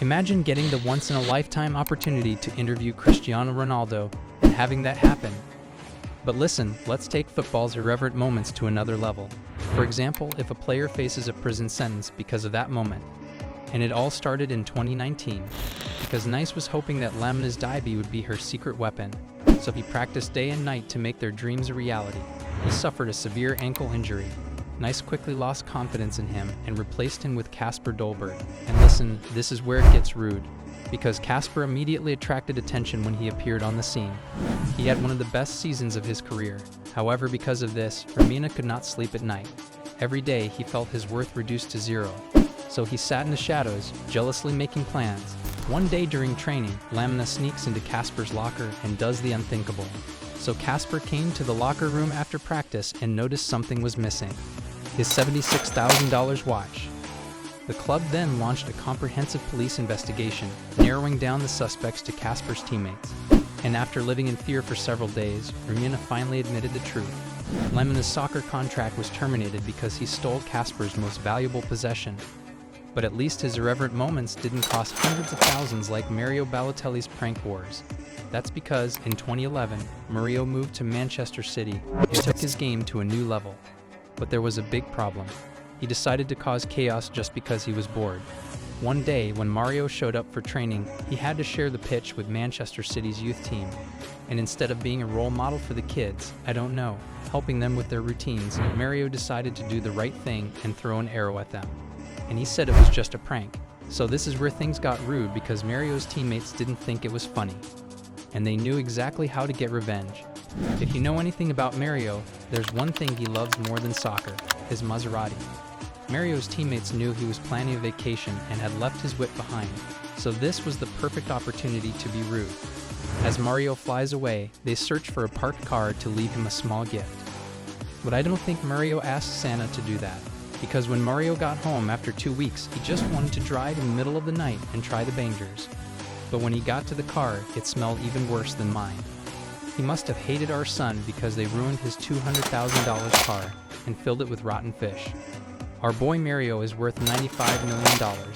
Imagine getting the once-in-a-lifetime opportunity to interview Cristiano Ronaldo and having that happen. But listen, let's take football's irreverent moments to another level. For example, if a player faces a prison sentence because of that moment. And it all started in 2019, because Nice was hoping that Lamina's Diaby would be her secret weapon, so he practiced day and night to make their dreams a reality. He suffered a severe ankle injury. Nice quickly lost confidence in him and replaced him with Casper Dolberg. And listen, this is where it gets rude, because Kasper immediately attracted attention when he appeared on the scene. He had one of the best seasons of his career. However, because of this, Ramina could not sleep at night. Every day, he felt his worth reduced to zero. So he sat in the shadows, jealously making plans. One day during training, Lamina sneaks into Kasper's locker and does the unthinkable. So Kasper came to the locker room after practice and noticed something was missing: his $76,000 watch. The club then launched a comprehensive police investigation, narrowing down the suspects to Kasper's teammates. And after living in fear for several days, Ramina finally admitted the truth. Lamina's soccer contract was terminated because he stole Kasper's most valuable possession. But at least his irreverent moments didn't cost hundreds of thousands like Mario Balotelli's prank wars. That's because, in 2011, Mario moved to Manchester City and took his game to a new level. But there was a big problem. He decided to cause chaos just because he was bored. One day, when Mario showed up for training, he had to share the pitch with Manchester City's youth team. And instead of being a role model for the kids, helping them with their routines, Mario decided to do the right thing and throw an arrow at them. And he said it was just a prank. So this is where things got rude, because Mario's teammates didn't think it was funny. And they knew exactly how to get revenge. If you know anything about Mario, there's one thing he loves more than soccer: his Maserati. Mario's teammates knew he was planning a vacation and had left his whip behind, so this was the perfect opportunity to be rude. As Mario flies away, they search for a parked car to leave him a small gift. But I don't think Mario asked Santa to do that, because when Mario got home after 2 weeks, he just wanted to drive in the middle of the night and try the bangers. But when he got to the car, it smelled even worse than mine. He must have hated our son because they ruined his $200,000 car and filled it with rotten fish. Our boy Mario is worth $95 million.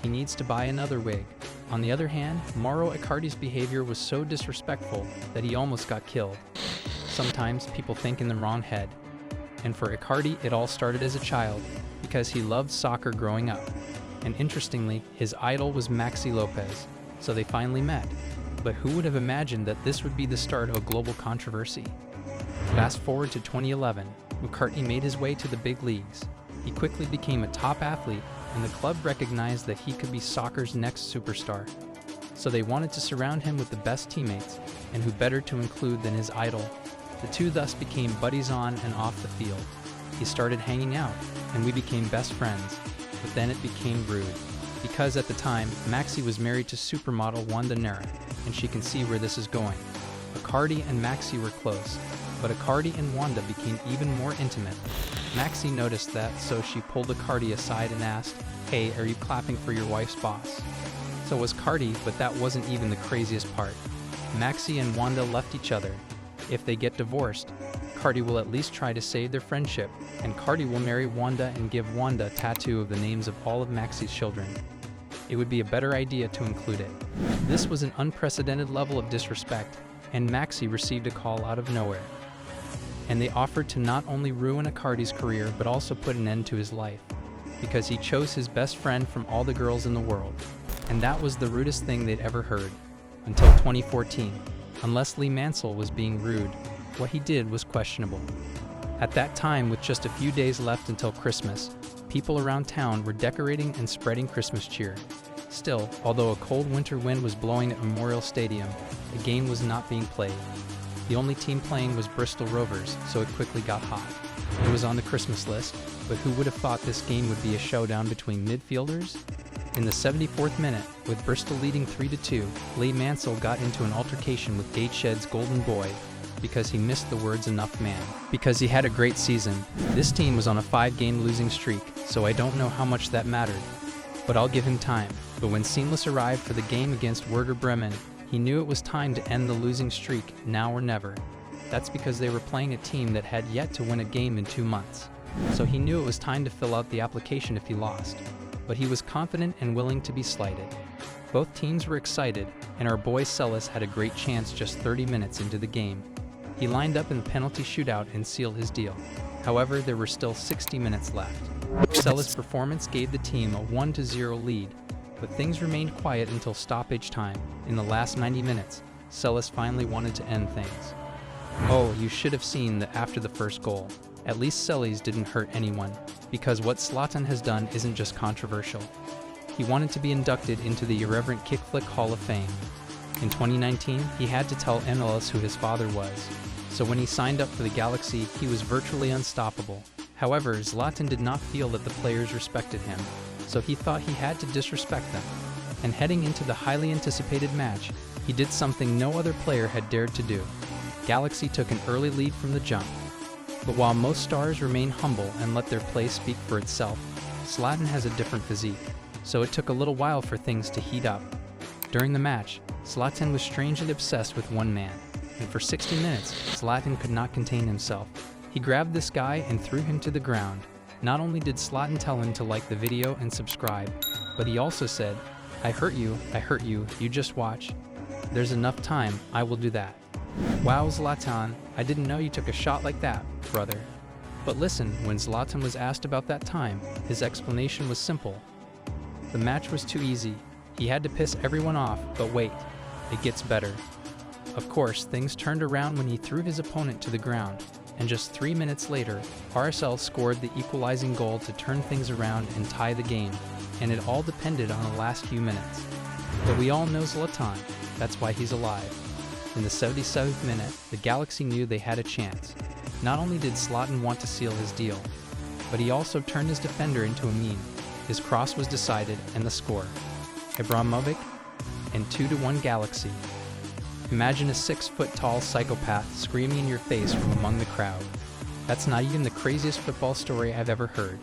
He needs to buy another wig. On the other hand, Mauro Icardi's behavior was so disrespectful that he almost got killed. Sometimes people think in the wrong head. And for Icardi, it all started as a child, because he loved soccer growing up. And interestingly, his idol was Maxi Lopez, so they finally met. But who would have imagined that this would be the start of a global controversy? Fast forward to 2011, McCartney made his way to the big leagues. He quickly became a top athlete, and the club recognized that he could be soccer's next superstar. So they wanted to surround him with the best teammates, and who better to include than his idol. The two thus became buddies on and off the field. He started hanging out, and we became best friends. But then it became rude, because at the time, Maxi was married to supermodel Wanda Nara, and she can see where this is going. Icardi and Maxi were close, but Icardi and Wanda became even more intimate. Maxi noticed that, so she pulled Icardi aside and asked, "Hey, are you clapping for your wife's boss?" So was Icardi, but that wasn't even the craziest part. Maxi and Wanda left each other. If they get divorced, Icardi will at least try to save their friendship, and Icardi will marry Wanda and give Wanda a tattoo of the names of all of Maxi's children. It would be a better idea to include it. This was an unprecedented level of disrespect, and Maxi received a call out of nowhere. And they offered to not only ruin Icardi's career, but also put an end to his life, because he chose his best friend from all the girls in the world. And that was the rudest thing they'd ever heard. Until 2014. Unless Lee Mansell was being rude, what he did was questionable. At that time, with just a few days left until Christmas, people around town were decorating and spreading Christmas cheer. Still, although a cold winter wind was blowing at Memorial Stadium, the game was not being played. The only team playing was Bristol Rovers, so it quickly got hot. It was on the Christmas list, but who would have thought this game would be a showdown between midfielders? In the 74th minute, with Bristol leading 3-2, Lee Mansell got into an altercation with Gateshead's golden boy because he missed the words "enough man." Because he had a great season. This team was on a 5-game losing streak, so I don't know how much that mattered. But I'll give him time. But when Seamless arrived for the game against Werder Bremen, he knew it was time to end the losing streak, now or never. That's because they were playing a team that had yet to win a game in 2 months. So he knew it was time to fill out the application if he lost. but he was confident and willing to be slighted. Both teams were excited, and our boy Celis had a great chance just 30 minutes into the game. He lined up in the penalty shootout and sealed his deal. However, there were still 60 minutes left. Celis' performance gave the team a 1-0 lead, but things remained quiet until stoppage time. In the last 90 minutes, Celis finally wanted to end things. Oh, you should have seen that after the first goal. At least Celis didn't hurt anyone, because what Zlatan has done isn't just controversial. He wanted to be inducted into the Irreverent Kickflick Hall of Fame. In 2019, he had to tell MLS who his father was, so when he signed up for the Galaxy, he was virtually unstoppable. However, Zlatan did not feel that the players respected him, so he thought he had to disrespect them. And heading into the highly anticipated match, he did something no other player had dared to do. Galaxy took an early lead from the jump. But while most stars remain humble and let their play speak for itself, Zlatan has a different physique, so it took a little while for things to heat up. During the match, Zlatan was strangely obsessed with one man, and for 60 minutes, Zlatan could not contain himself. He grabbed this guy and threw him to the ground. Not only did Zlatan tell him to like the video and subscribe, but he also said, I hurt you, you just watch. There's enough time, I will do that. Wow, Zlatan, I didn't know you took a shot like that, brother. But listen, when Zlatan was asked about that time, his explanation was simple. The match was too easy. He had to piss everyone off, but wait, it gets better. Of course, things turned around when he threw his opponent to the ground, and just 3 minutes later, RSL scored the equalizing goal to turn things around and tie the game, and it all depended on the last few minutes. But we all know Zlatan, that's why he's alive. In the 77th minute, the Galaxy knew they had a chance. Not only did Zlatan want to seal his deal, but he also turned his defender into a meme. His cross was decided, and the score. Ibrahimovic, and 2-1 Galaxy. Imagine a 6-foot-tall psychopath screaming in your face from among the crowd. That's not even the craziest football story I've ever heard.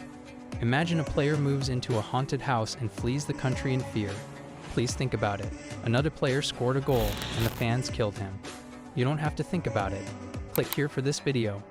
Imagine a player moves into a haunted house and flees the country in fear. Please think about it. Another player scored a goal, and the fans killed him. You don't have to think about it. Click here for this video.